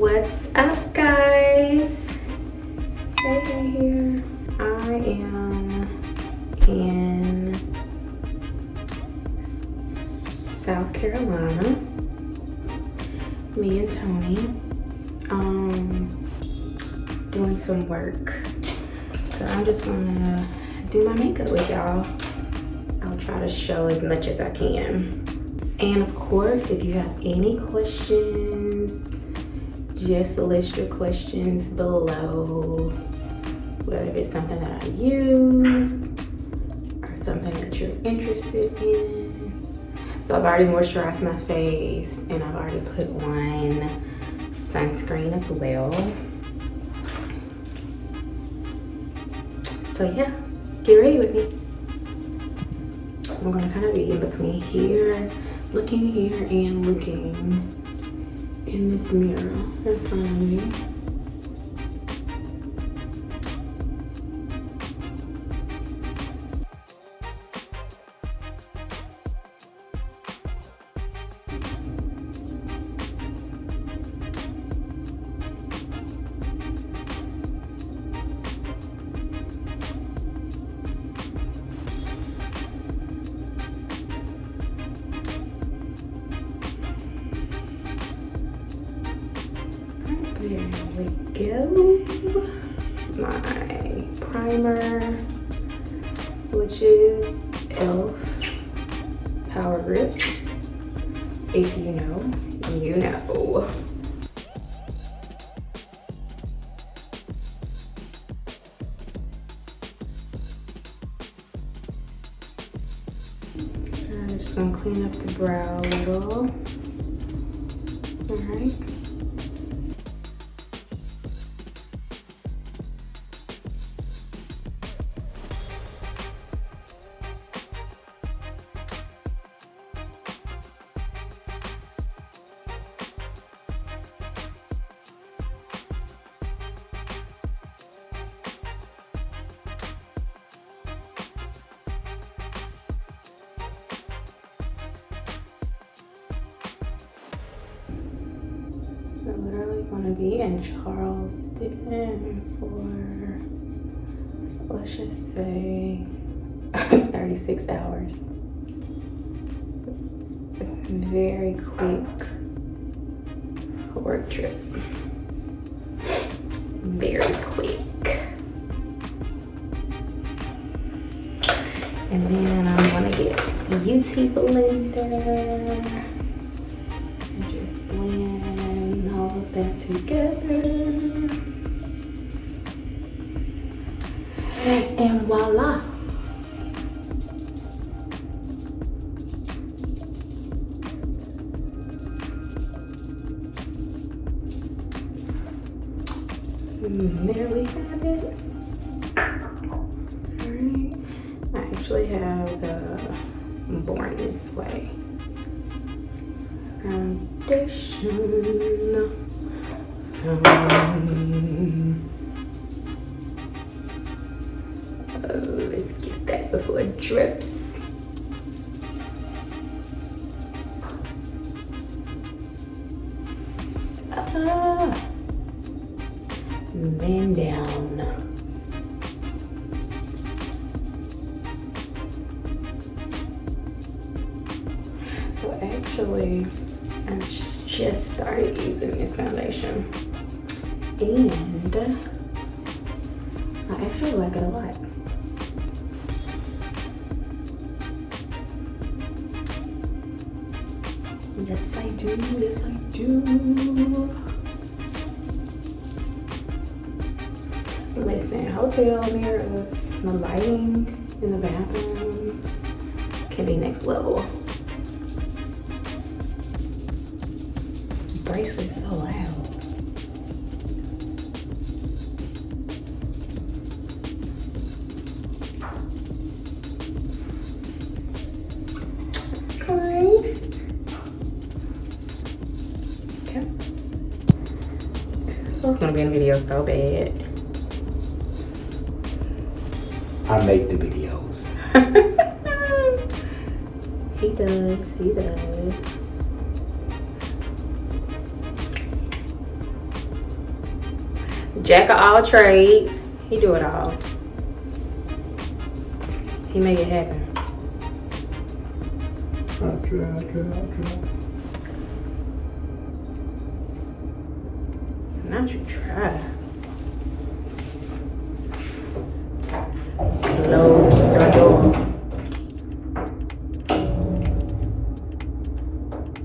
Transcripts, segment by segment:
What's up, guys? Hey here. I am in South Carolina. Me and Tony doing some work. So I'm just gonna do my makeup with y'all. I'll try to show as much as I can. And of course, if you have any questions, just list your questions below, whether it's something that I used or something that you're interested in. So I've already moisturized my face and I've already put on sunscreen as well. So yeah, get ready with me. I'm gonna kind of be in between here, looking here and looking in this mirror in front of me. There we go. It's my primer, which is e.l.f. Power Grip. If you know, you know. I'm just gonna clean up the brow a little. All right. I'm literally gonna be in Charleston for, let's just say, 36 hours. Very quick work trip. Very quick. And then I'm gonna get a Beauty blender. Just blend all of that together. And voila. There we have it. Alright. I actually have Born This Way foundation. Let's get that before it drips. Man down. So actually, I just started using this foundation, and I actually like it a lot. Yes, I do. Yes, I do. Listen, hotel mirrors, the lighting in the bathrooms can be next level. This bracelet is so loud. Okay. I was gonna be in the video so bad. I make the videos. He does, he does. Jack of all trades. He do it all. He make it happen. I'll try. Not you try. Close the door.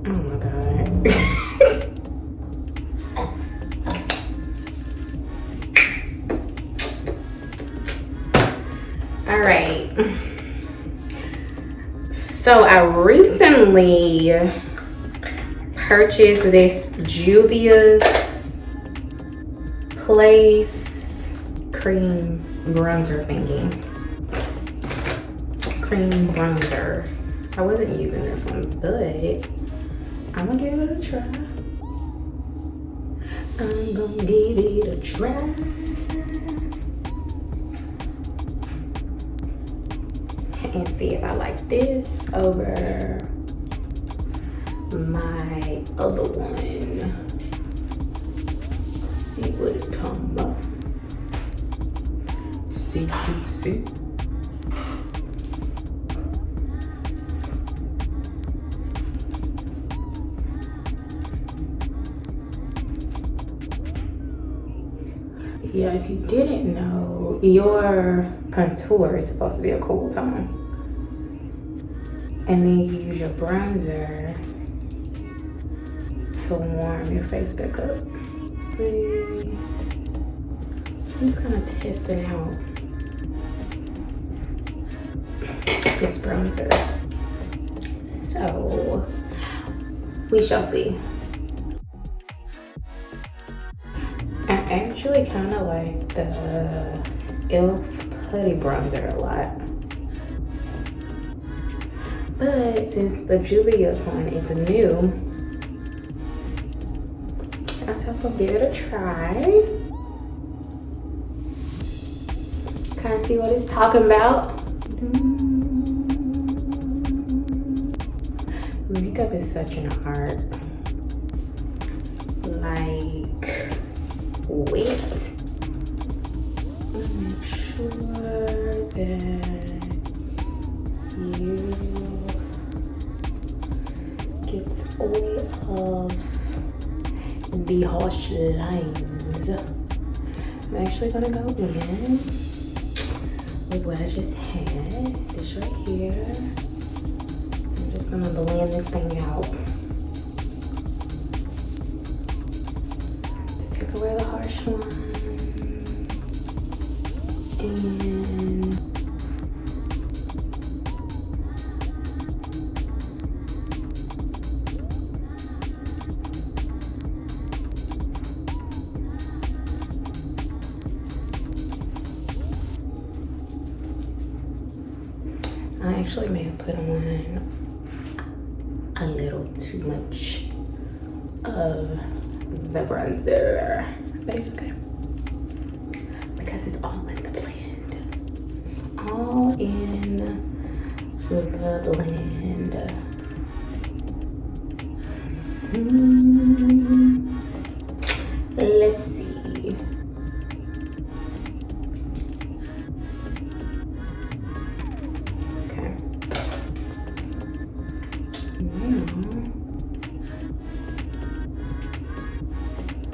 Oh my God. All right. So I recently purchased this Juvia's Place cream bronzer thingy. Cream bronzer. I wasn't using this one, but I'm gonna give it a try. I'm gonna give it a try. And see if I like this over my other one. See what it's talking about. See. Yeah, if you didn't know, your contour is supposed to be a cool tone. And then you use your bronzer to warm your face back up. See? I'm just kind of testing out this bronzer. So, we shall see. I actually kind of like the e.l.f. Putty bronzer a lot. But since the Juvia's one is new, I just will give it a try. Kind of see what it's talking about. Makeup is such an art. Like, wait. Make sure that you get all of the harsh lines. I'm actually gonna go in with what I just had. This right here. I'm just gonna blend this thing out. Just take away the harsh lines. And I actually may have put on a little too much of the bronzer, but it's okay because it's all in the blend. It's all in the blend. Let's see.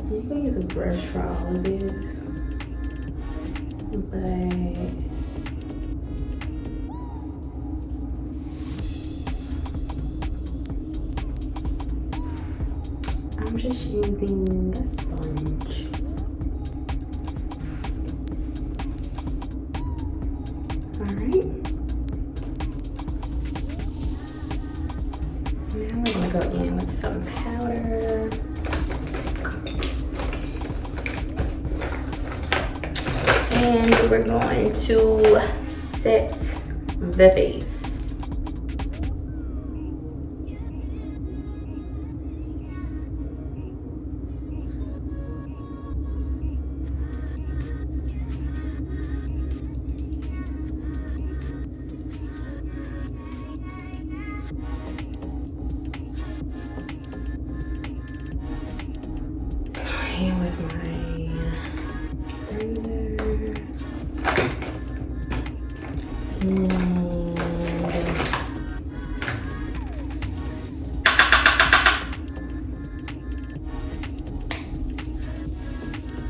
You can use a brush for all of this, but I'm just using a sponge. Alright. Now we're gonna go in with some powder. And we're going to set the face. And with my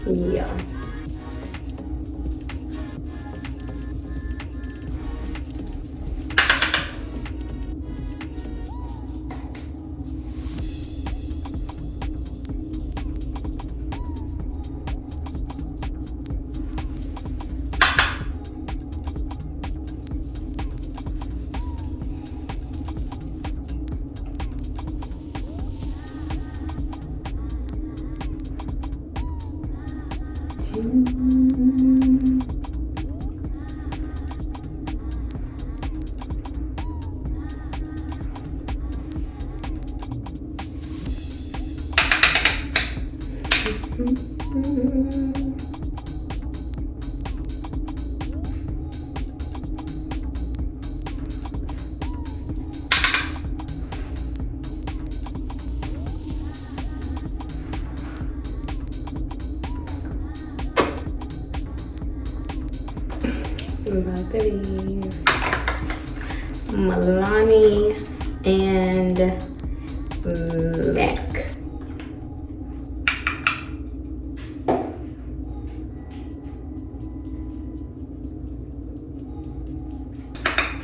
Yeah. Beauties, Milani, and MAC.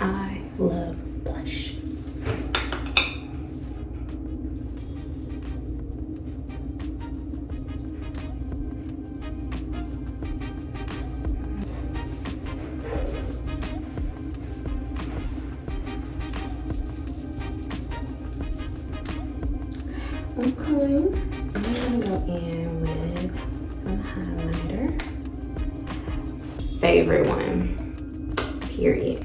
I love blush. Okay, I'm gonna go in with some highlighter. Favorite one, period.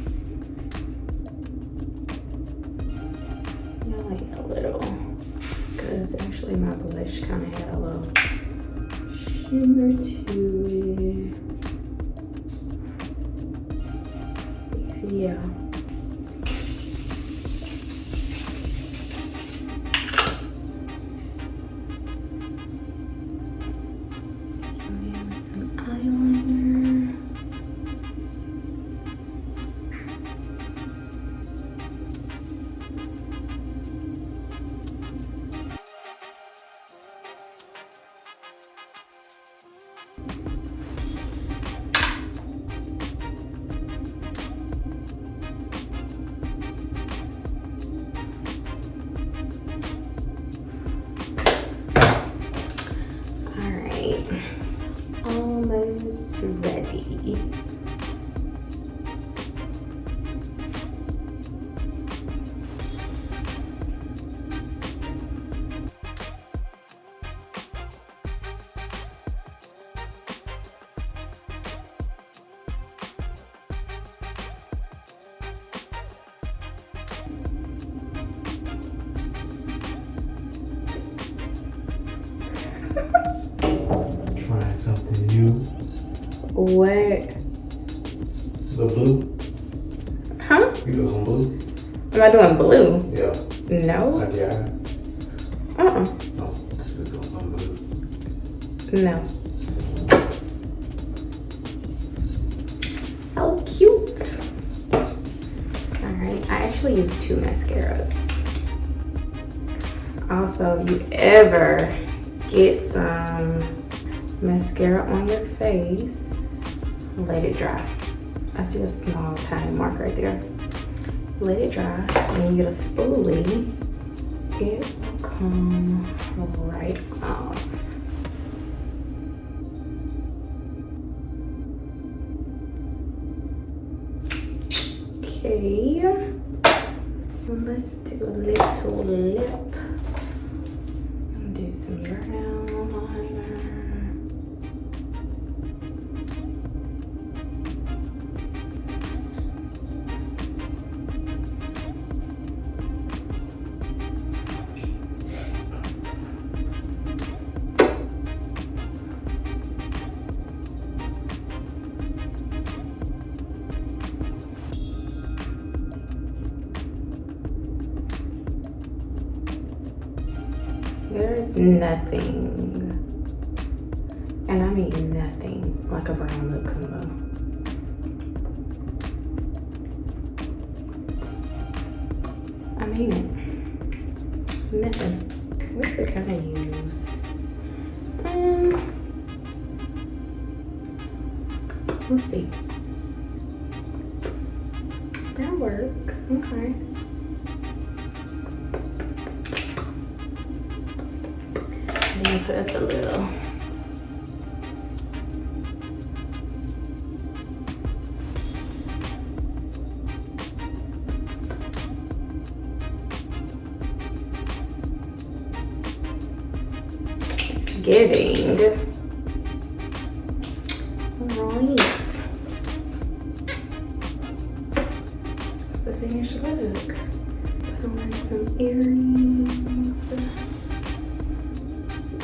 Yeah, like a little, because actually my blush kind of had a little shimmer to it. Yeah. Almost ready. Trying something new. What? The blue. Huh? You doing some blue? Am I doing blue? Yeah. No. Like the eye? Uh-uh. No. She's doing some blue. No. So cute. Alright, I actually use 2 mascaras. Also, if you ever get some mascara on your face, let it dry. I see a small tiny mark right there. Let it dry, and you get a spoolie. It will come right off. Okay, let's do a little lip. Do some brown liner. There's nothing, and I mean nothing, like a brown lip combo. I mean it. Nothing. What should I use? We'll see. That'll work. Okay. Then put us a little. It's giving. Alright. That's the finished look. Put on some earrings.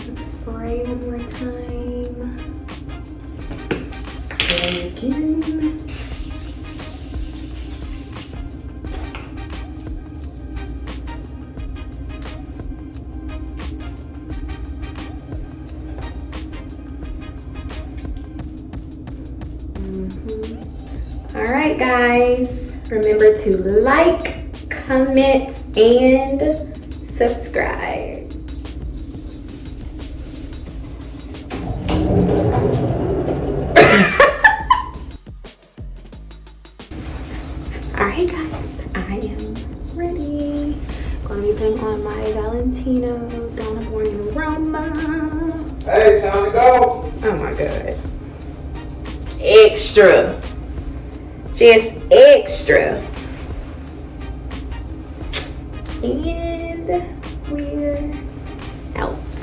Let's spray one more time. Spray again. All right, guys, remember to like, comment, and subscribe. All right, guys, I am ready. Gonna be putting on my Valentino Donna Born Aroma. Hey, time to go. Oh my God. Extra. Just extra. And we're out.